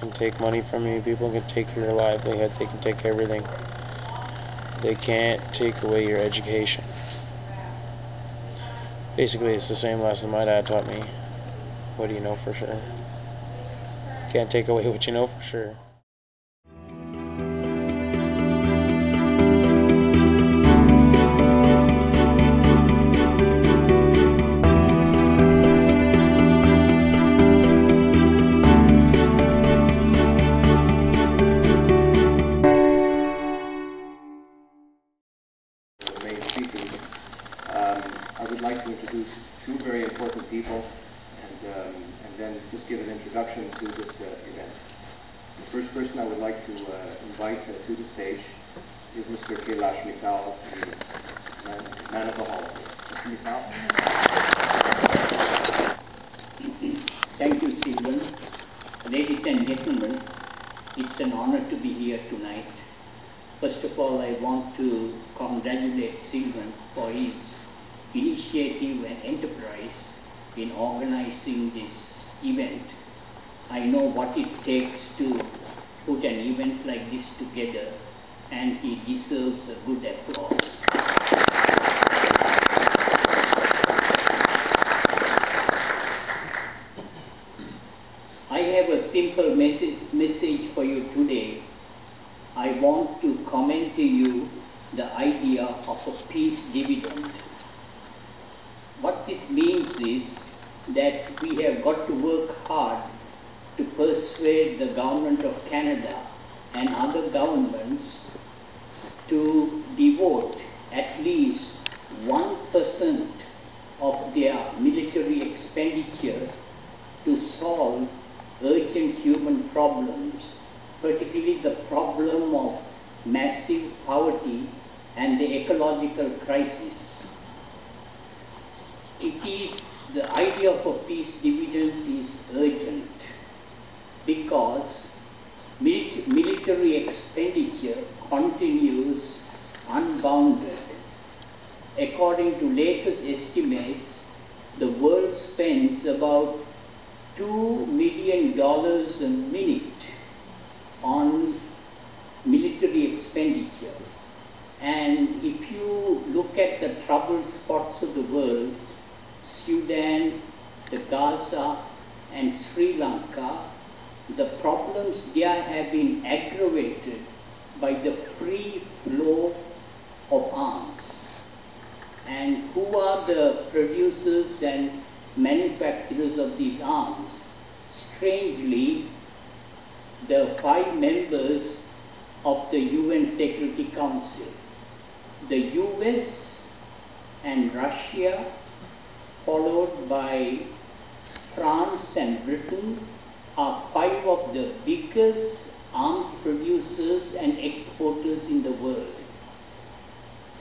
can take money from you, people can take your livelihood, they can take everything. They can't take away your education. Basically, it's the same lesson my dad taught me. What do you know for sure? Can't take away what you know for sure. I would like to introduce two very important people and then just give an introduction to this event. The first person I would like to invite to the stage is Mr. Kailash Mittal, the man of the hall. Mr. Mittal. Thank you, Stephen. Ladies and gentlemen, it's an honor to be here tonight. First of all, I want to congratulate Stephen for his initiative and enterprise in organizing this event. I know what it takes to put an event like this together, and he deserves a good applause. I have a simple message for you today. I want to comment to you the idea of a peace dividend. What this means is that we have got to work hard to persuade the government of Canada and other governments to devote at least 1% of their military expenditure to solve urgent human problems, particularly the problem of massive poverty and the ecological crisis. The idea of a peace dividend is urgent because military expenditure continues unbounded. According to latest estimates, the world spends about $2 million a minute on military expenditure. And if you look at the troubled spots of the world, Sudan, the Gaza and Sri Lanka, the problems there have been aggravated by the free flow of arms. And who are the producers and manufacturers of these arms? Strangely, the 5 members of the UN Security Council, the US and Russia, followed by France and Britain, are 5 of the biggest arms producers and exporters in the world.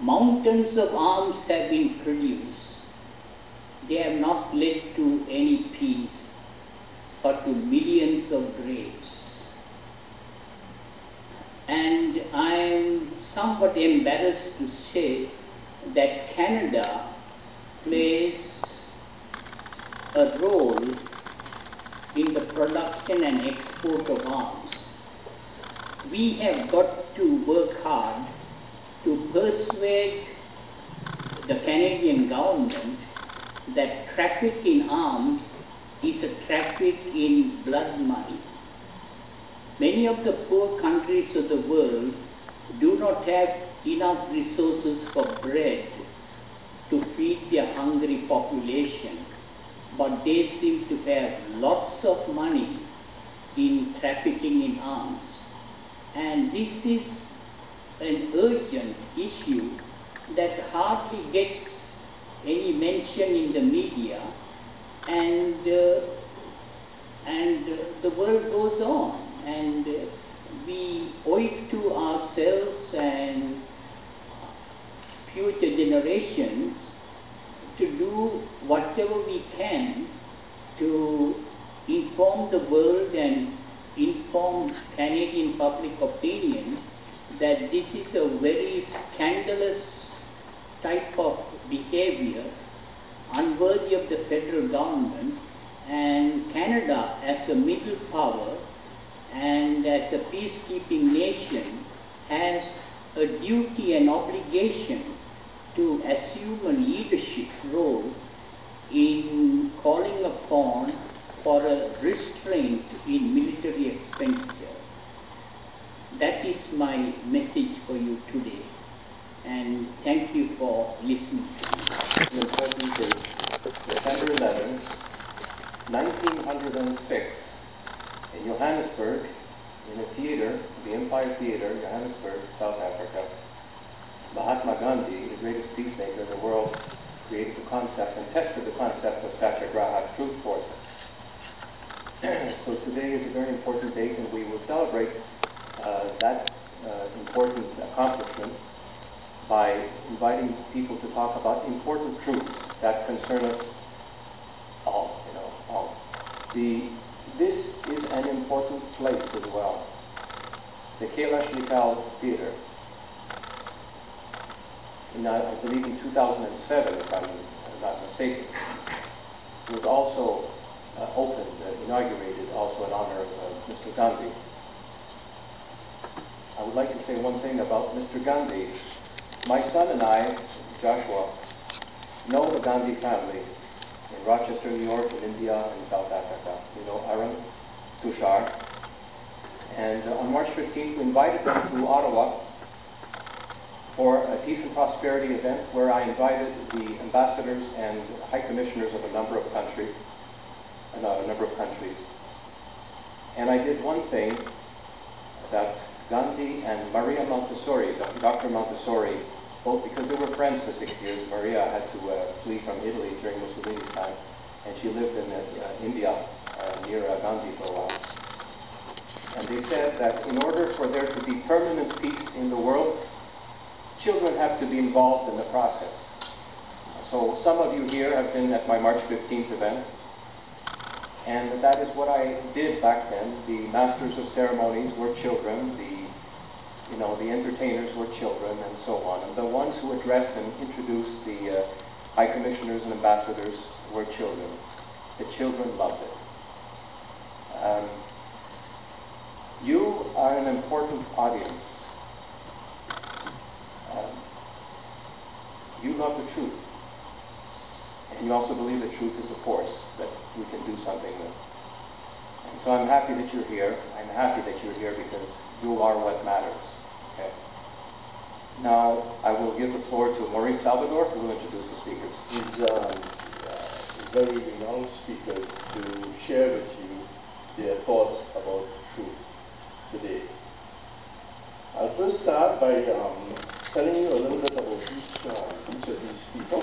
Mountains of arms have been produced. They have not led to any peace, but to millions of graves. And I am somewhat embarrassed to say that Canada plays a role in the production and export of arms. We have got to work hard to persuade the Canadian government that traffic in arms is a traffic in blood money. Many of the poor countries of the world do not have enough resources for bread to feed their hungry population, but they seem to have lots of money in trafficking in arms. And this is an urgent issue that hardly gets any mention in the media, and the world goes on, and we owe it to ourselves and future generations to do whatever we can to inform the world and inform Canadian public opinion that this is a very scandalous type of behavior, unworthy of the federal government, and Canada as a middle power and as a peacekeeping nation has a duty and obligation to assume a leadership role in calling upon for a restraint in military expenditure. That is my message for you today, and thank you for listening. An important date, September 11, 1906, in Johannesburg, in a theater, the Empire Theater, Johannesburg, South Africa, Mahatma Gandhi, the greatest peacemaker in the world, created the concept and tested the concept of Satyagraha, truth force. So today is a very important date, and we will celebrate that important accomplishment by inviting people to talk about important truths that concern us all, all. This is an important place as well. The Kailash Theater, I believe in 2007, if I'm not mistaken, was also opened, inaugurated, also in honor of Mr. Gandhi. I would like to say one thing about Mr. Gandhi. My son and I, Joshua, know the Gandhi family in Rochester, New York, in India, and South Africa. We know Arun, Tushar. And on March 15th, we invited them to Ottawa for a Peace and Prosperity event where I invited the ambassadors and high commissioners of a number of countries. And I did one thing that Gandhi and Maria Montessori, Dr. Montessori, both because they were friends for 6 years. Maria had to flee from Italy during Mussolini's time, and she lived in India near Gandhi for a while. And they said that in order for there to be permanent peace in the world, children have to be involved in the process. So some of you here have been at my March 15th event, and that is what I did back then. The masters of ceremonies were children, the entertainers were children, and so on. And the ones who addressed and introduced the high commissioners and ambassadors were children. The children loved it. You are an important audience. You love the truth. And you also believe that truth is a force that we can do something with. And so I'm happy that you're here. I'm happy that you're here because you are what matters. Okay. Now I will give the floor to Maurice Salvador, who will introduce the speakers. He's very renowned speakers to share with you their thoughts about truth today. I'll first start by telling you a little bit about each of these people.